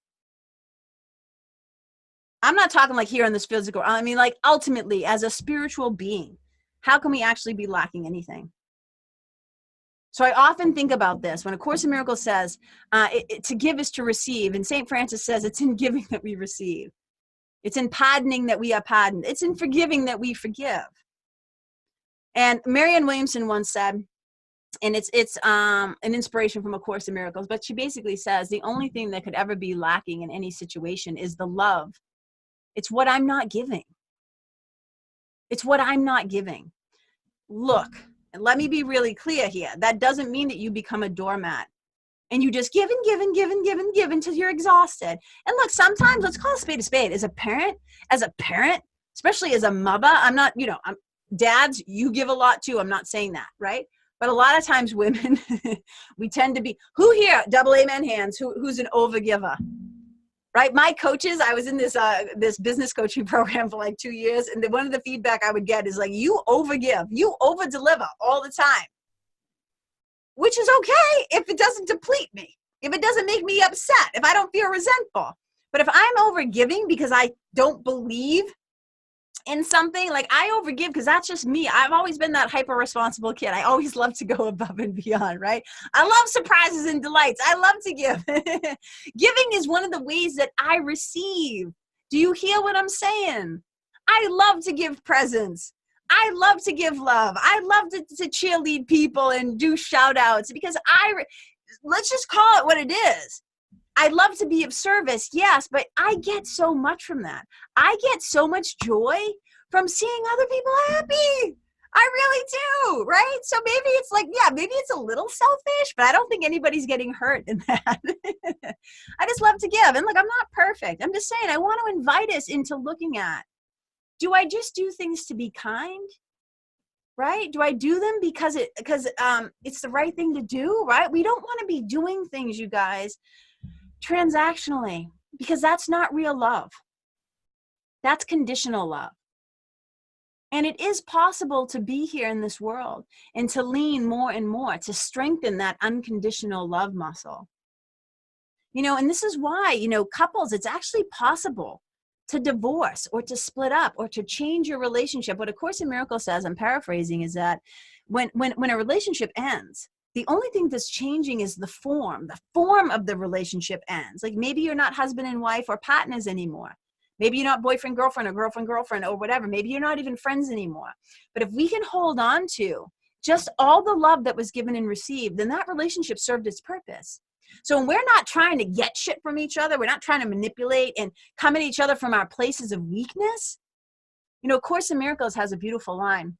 I'm not talking like here in this physical, I mean like ultimately as a spiritual being, how can we actually be lacking anything? So I often think about this when A Course in Miracles says to give is to receive, and St. Francis says it's in giving that we receive. It's in pardoning that we are pardoned. It's in forgiving that we forgive. And Marianne Williamson once said, and it's an inspiration from A Course in Miracles, but she basically says the only thing that could ever be lacking in any situation is the love. It's what I'm not giving. It's what I'm not giving. Look, and let me be really clear here. That doesn't mean that you become a doormat and you just give and give and give and give and give until you're exhausted. And look, sometimes, let's call a spade a spade. As a parent, especially as a mother, I'm not, dads, you give a lot too. I'm not saying that, right? But a lot of times women, we tend to be, who here, double amen hands, who's an overgiver? Right? My coaches, I was in this business coaching program for like 2 years. And one of the feedback I would get is like, you overgive, you overdeliver all the time, which is okay if it doesn't deplete me, if it doesn't make me upset, if I don't feel resentful. But if I'm overgiving because I don't believe in something, like I overgive because that's just me. I've always been that hyper responsible kid. I always love to go above and beyond, right? I love surprises and delights. I love to give. Giving is one of the ways that I receive. Do you hear what I'm saying? I love to give presents. I love to give love. I love to cheerlead people and do shout outs because let's just call it what it is. I love to be of service, yes, but I get so much from that. I get so much joy from seeing other people happy. I really do, right? So maybe it's like, yeah, maybe it's a little selfish, but I don't think anybody's getting hurt in that. I just love to give. And look, I'm not perfect. I'm just saying, I want to invite us into looking at, do I just do things to be kind? Right? Do I do them because it's the right thing to do, right? We don't want to be doing things, you guys, transactionally, because that's not real love. That's conditional love. And it is possible to be here in this world and to lean more and more to strengthen that unconditional love muscle. And this is why, couples, it's actually possible to divorce or to split up or to change your relationship. What A Course in Miracles says, I'm paraphrasing, is that when a relationship ends, the only thing that's changing is the form of the relationship ends. Like maybe you're not husband and wife or partners anymore. Maybe you're not boyfriend, girlfriend, or girlfriend or whatever. Maybe you're not even friends anymore. But if we can hold on to just all the love that was given and received, then that relationship served its purpose. So when we're not trying to get shit from each other, we're not trying to manipulate and come at each other from our places of weakness. A Course in Miracles has a beautiful line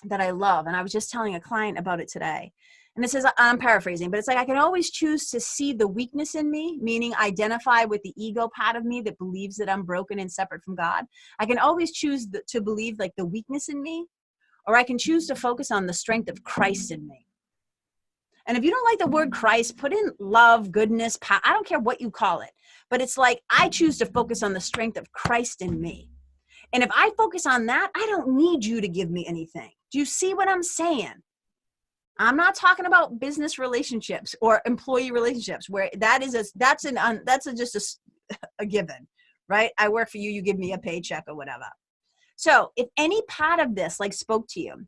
that I love. And I was just telling a client about it today. And it says, I'm paraphrasing, but it's like, I can always choose to see the weakness in me, meaning identify with the ego part of me that believes that I'm broken and separate from God. I can always choose to believe like the weakness in me, or I can choose to focus on the strength of Christ in me. And if you don't like the word Christ, put in love, goodness, power. I don't care what you call it, but it's like, I choose to focus on the strength of Christ in me. And if I focus on that, I don't need you to give me anything. Do you see what I'm saying? I'm not talking about business relationships or employee relationships where that's just a given, right? I work for you, you give me a paycheck or whatever. So if any part of this like spoke to you,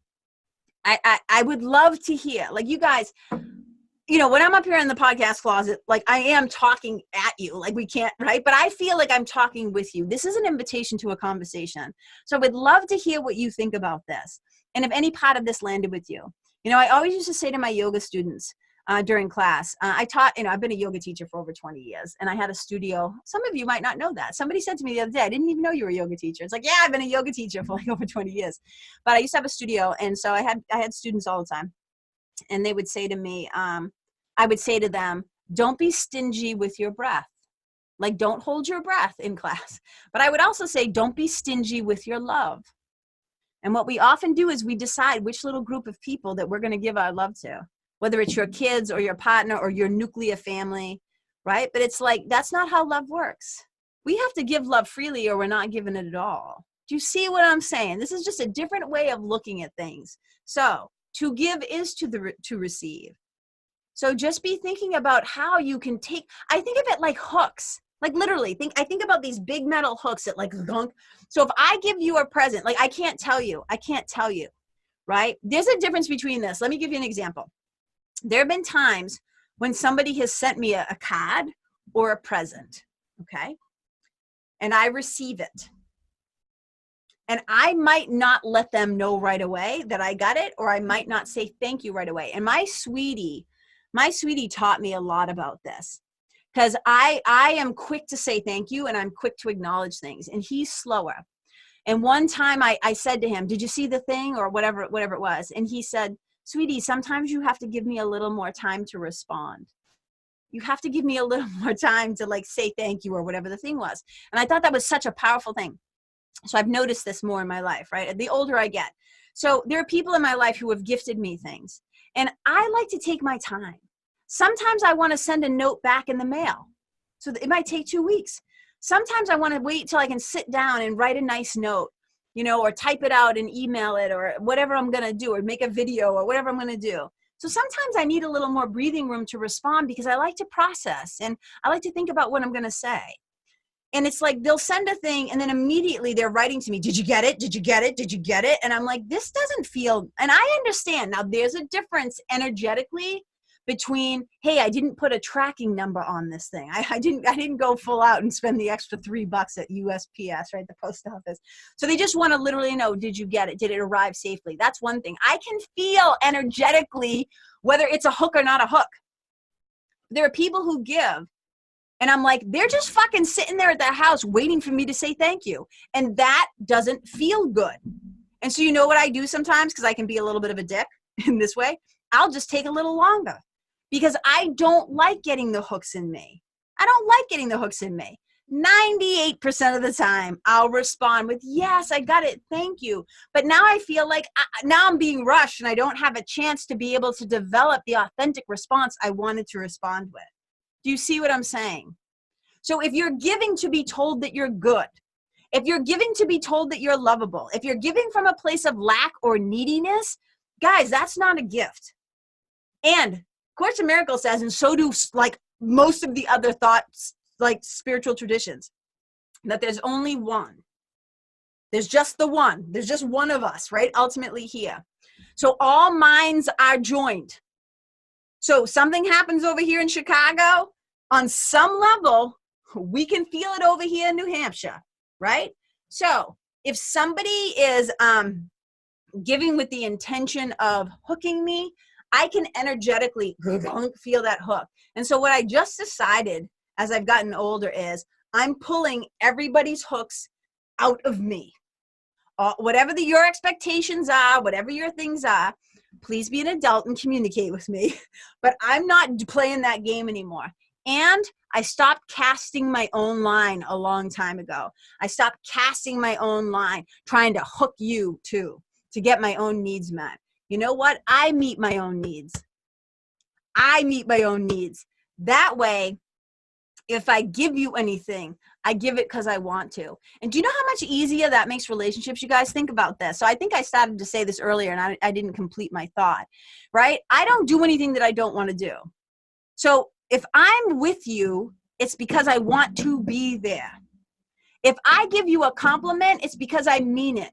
I would love to hear, like you guys, when I'm up here in the podcast closet, like I am talking at you, like we can't, right? But I feel like I'm talking with you. This is an invitation to a conversation. So I would love to hear what you think about this. And if any part of this landed with you. I always used to say to my yoga students during class, I taught, I've been a yoga teacher for over 20 years and I had a studio. Some of you might not know that. Somebody said to me the other day, I didn't even know you were a yoga teacher. It's like, yeah, I've been a yoga teacher for like over 20 years. But I used to have a studio. And so I had students all the time. And they would say to me, I would say to them, don't be stingy with your breath. Like, don't hold your breath in class. But I would also say, don't be stingy with your love. And what we often do is we decide which little group of people that we're going to give our love to, whether it's your kids or your partner or your nuclear family, right? But it's like, that's not how love works. We have to give love freely or we're not giving it at all. Do you see what I'm saying? This is just a different way of looking at things. So to give is to receive. So just be thinking about how you can take, I think of it like hooks. Like literally, I think about these big metal hooks that like gunk. So if I give you a present, like I can't tell you, right? There's a difference between this. Let me give you an example. There have been times when somebody has sent me a card or a present, okay? And I receive it. And I might not let them know right away that I got it, or I might not say thank you right away. And my sweetie taught me a lot about this. Because I am quick to say thank you and I'm quick to acknowledge things, and he's slower. And one time I said to him, did you see the thing or whatever it was? And he said, sweetie, sometimes you have to give me a little more time to respond. You have to give me a little more time to like say thank you or whatever the thing was. And I thought that was such a powerful thing. So I've noticed this more in my life, right? The older I get. So there are people in my life who have gifted me things, and I like to take my time. Sometimes I want to send a note back in the mail. So it might take 2 weeks. Sometimes I want to wait till I can sit down and write a nice note, you know, or type it out and email it or whatever I'm going to do, or make a video or whatever I'm going to do. So sometimes I need a little more breathing room to respond because I like to process and I like to think about what I'm going to say. And it's like they'll send a thing and then immediately they're writing to me, did you get it? Did you get it? Did you get it? And I'm like, this doesn't feel, and I understand. Now there's a difference energetically between, hey, I didn't put a tracking number on this thing. I didn't go full out and spend the extra $3 at USPS, right? The post office. So they just want to literally know, did you get it? Did it arrive safely? That's one thing. I can feel energetically whether it's a hook or not a hook. There are people who give, and I'm like, they're just fucking sitting there at their house waiting for me to say thank you. And that doesn't feel good. And so you know what I do sometimes, because I can be a little bit of a dick in this way? I'll just take a little longer. Because I don't like getting the hooks in me. I don't like getting the hooks in me. 98% of the time, I'll respond with, yes, I got it, thank you. But now I feel like now I'm being rushed and I don't have a chance to be able to develop the authentic response I wanted to respond with. Do you see what I'm saying? So if you're giving to be told that you're good, if you're giving to be told that you're lovable, if you're giving from a place of lack or neediness, guys, that's not a gift. And Course in Miracles says, and so do like most of the other thoughts, like spiritual traditions, that there's only one. There's just the one. There's just one of us, right? Ultimately here. So all minds are joined. So something happens over here in Chicago, on some level, we can feel it over here in New Hampshire, right? So if somebody is giving with the intention of hooking me, I can energetically feel that hook. And so what I just decided as I've gotten older is I'm pulling everybody's hooks out of me. Whatever your expectations are, whatever your things are, please be an adult and communicate with me. But I'm not playing that game anymore. And I stopped casting my own line a long time ago. I stopped casting my own line, trying to hook you too, to get my own needs met. You know what? I meet my own needs. I meet my own needs. That way, if I give you anything, I give it because I want to. And do you know how much easier that makes relationships? You guys think about this. So I think I started to say this earlier and I didn't complete my thought, right? I don't do anything that I don't want to do. So if I'm with you, it's because I want to be there. If I give you a compliment, it's because I mean it.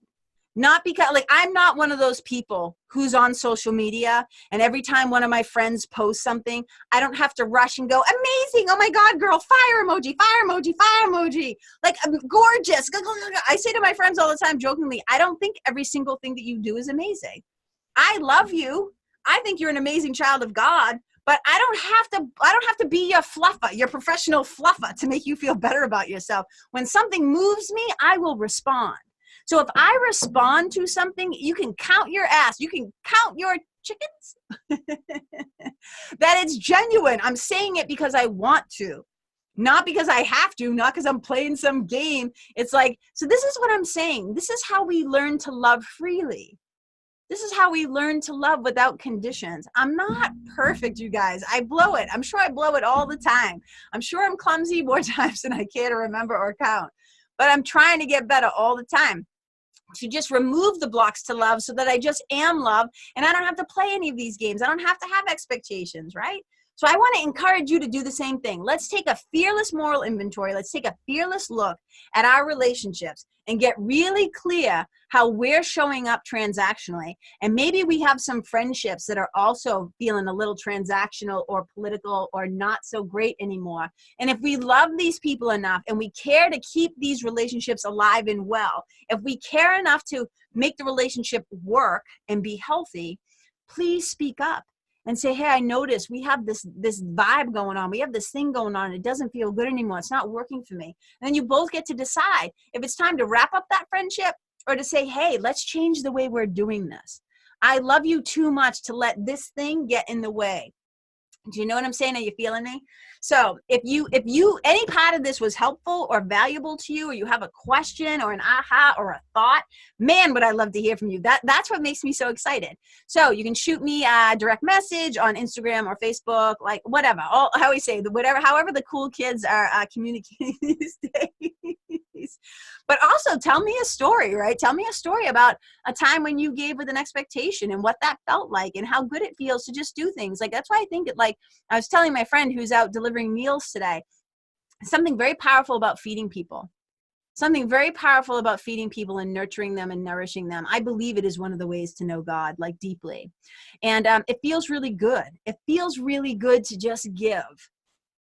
Not because, like, I'm not one of those people who's on social media and every time one of my friends posts something, I don't have to rush and go, amazing, oh my God, girl, fire emoji, fire emoji, fire emoji, like, gorgeous. I say to my friends all the time, jokingly, I don't think every single thing that you do is amazing. I love you. I think you're an amazing child of God, but I don't have to be your fluffer, your professional fluffer to make you feel better about yourself. When something moves me, I will respond. So if I respond to something, you can count your ass. You can count your chickens that it's genuine. I'm saying it because I want to. Not because I have to, not because I'm playing some game. It's like, so this is what I'm saying. This is how we learn to love freely. This is how we learn to love without conditions. I'm not perfect, you guys. I blow it. I'm sure I blow it all the time. I'm sure I'm clumsy more times than I care to remember or count. But I'm trying to get better all the time. To just remove the blocks to love so that I just am love and I don't have to play any of these games. I don't have to have expectations, right? So I want to encourage you to do the same thing. Let's take a fearless moral inventory. Let's take a fearless look at our relationships and get really clear how we're showing up transactionally. And maybe we have some friendships that are also feeling a little transactional or political or not so great anymore. And if we love these people enough and we care to keep these relationships alive and well, if we care enough to make the relationship work and be healthy, please speak up. And say, hey, I noticed we have this vibe going on. We have this thing going on. It doesn't feel good anymore. It's not working for me. And then you both get to decide if it's time to wrap up that friendship or to say, hey, let's change the way we're doing this. I love you too much to let this thing get in the way. Do you know what I'm saying? Are you feeling me? So if you any part of this was helpful or valuable to you, or you have a question or an aha or a thought, man, would I love to hear from you. That's what makes me so excited. So you can shoot me a direct message on Instagram or Facebook, like whatever. I always say however the cool kids are communicating these days. But also tell me a story, right? Tell me a story about a time when you gave with an expectation and what that felt like and how good it feels to just do things. Like, that's why I think I was telling my friend who's out delivering meals today, something very powerful about feeding people. Something very powerful about feeding people and nurturing them and nourishing them. I believe it is one of the ways to know God, like deeply. And it feels really good. It feels really good to just give.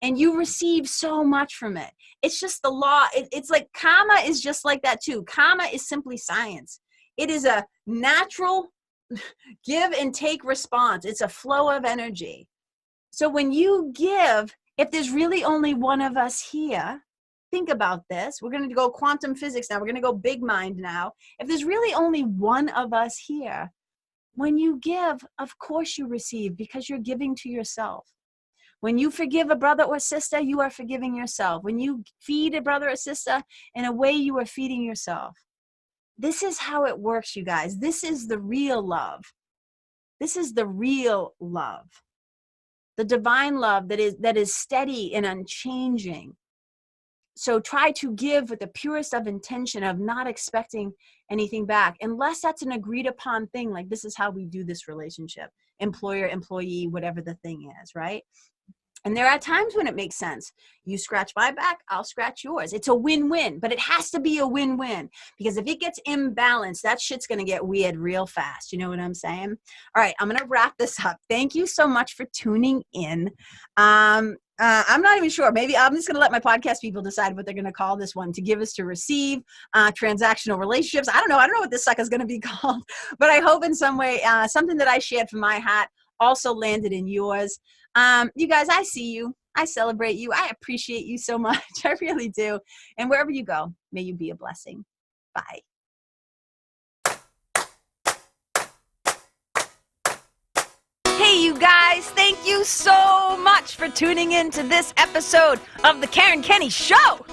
And you receive so much from it. It's just the law. It's like karma is just like that too. Karma is simply science. It is a natural give and take response. It's a flow of energy. So when you give, if there's really only one of us here, think about this. We're going to go quantum physics now. We're going to go big mind now. If there's really only one of us here, when you give, of course you receive, because you're giving to yourself. When you forgive a brother or sister, you are forgiving yourself. When you feed a brother or sister, in a way you are feeding yourself. This is how it works, you guys. This is the real love. This is the real love. The divine love that is steady and unchanging. So try to give with the purest of intention of not expecting anything back, unless that's an agreed upon thing, like this is how we do this relationship, employer, employee, whatever the thing is, right? And there are times when it makes sense. You scratch my back, I'll scratch yours. It's a win-win, but it has to be a win-win, because if it gets imbalanced, that shit's going to get weird real fast. You know what I'm saying? All right, I'm going to wrap this up. Thank you so much for tuning in. I'm not even sure. Maybe I'm just going to let my podcast people decide what they're going to call this one, to give us to receive, transactional relationships. I don't know what this sucker is going to be called, but I hope in some way, something that I shared from my hat also landed in yours. You guys, I see you. I celebrate you. I appreciate you so much. I really do. And wherever you go, may you be a blessing. Bye. Hey, you guys, thank you so much for tuning in to this episode of the Karen Kenney Show.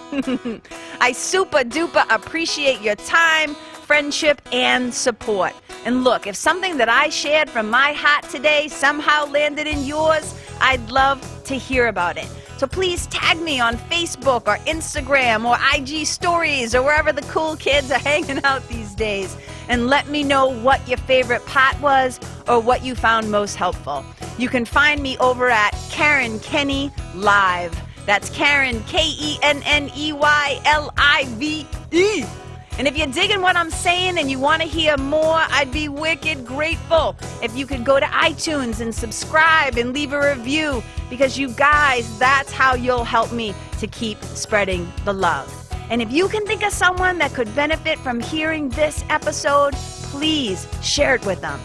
I super duper appreciate your time, friendship, and support. And look, if something that I shared from my hat today somehow landed in yours, I'd love to hear about it. So please tag me on Facebook or Instagram or IG stories or wherever the cool kids are hanging out these days, and let me know what your favorite part was or what you found most helpful. You can find me over at Karen Kenney Live. That's Karen, KenneYlive. And if you're digging what I'm saying and you want to hear more, I'd be wicked grateful if you could go to iTunes and subscribe and leave a review, because you guys, that's how you'll help me to keep spreading the love. And if you can think of someone that could benefit from hearing this episode, please share it with them.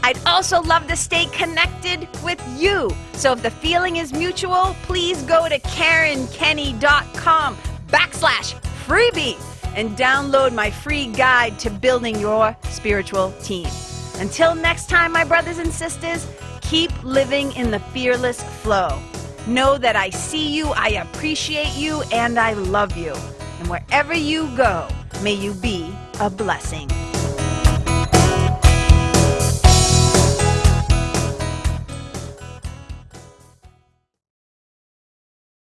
I'd also love to stay connected with you. So if the feeling is mutual, please go to KarenKenney.com/freebie and download my free guide to building your spiritual team. Until next time, my brothers and sisters, keep living in the fearless flow. Know that I see you, I appreciate you, and I love you. And wherever you go, may you be a blessing.